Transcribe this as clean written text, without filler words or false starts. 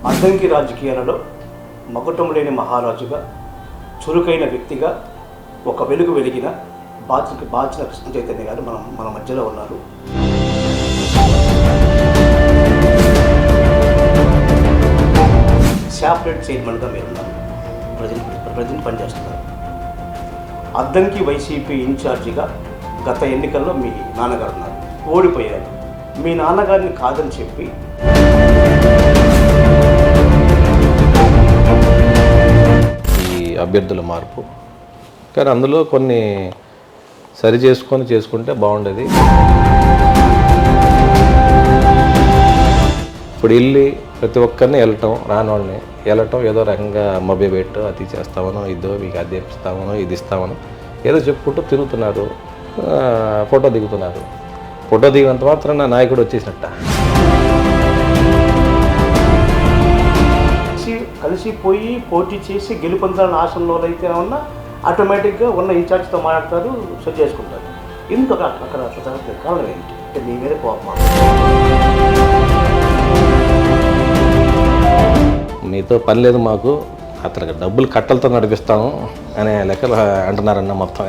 అద్దంకి రాజకీయాలలో మకుటం లేని మహారాజుగా, చురుకైన వ్యక్తిగా, ఒక వెలుగు వెలిగిన బాచిన కృష్ణ చైతన్య గారు మన మధ్యలో ఉన్నారు. శాప్లెట్ చైర్మన్గా మీరున్నారు, ప్రజెంట్ పనిచేస్తున్నారు. అద్దంకి వైసీపీ ఇన్ఛార్జిగా గత ఎన్నికల్లో మీ నాన్నగారు ఉన్నారు, ఓడిపోయారు. మీ నాన్నగారిని కాదని చెప్పి అభ్యర్థుల మార్పు, కానీ అందులో కొన్ని సరి చేసుకుంటే బాగుండేది. ఇప్పుడు వెళ్ళి ప్రతి ఒక్కరిని రాని వాళ్ళని ఏదో రకంగా మభ్యపెట్టు, అది చేస్తామనో, ఇదో మీకు అది ఇస్తామనో, ఇది ఇస్తామనో ఏదో చెప్పుకుంటూ తిరుగుతున్నారు, ఫోటో దిగుతున్నారు. ఫోటో దిగినంత మాత్రం నా నాయకుడు వచ్చేసినట్ట. కలిసిపోయి పోటీ చేసి గెలుపొందాలని ఆశల్లో అయితే ఉన్నా ఆటోమేటిక్గా ఉన్న ఇన్ఛార్జ్తో మాట్లాడతారు, సెట్ చేసుకుంటారు. ఎందుకు అక్కడ జరగలేదు? కారణం ఏంటి? అంటే మీ మీద కోపం. మీతో పని లేదు మాకు, అతనికి డబ్బులు కట్టలతో నడిపిస్తాము అనే లెక్కలు అంటున్నారన్న మొత్తం.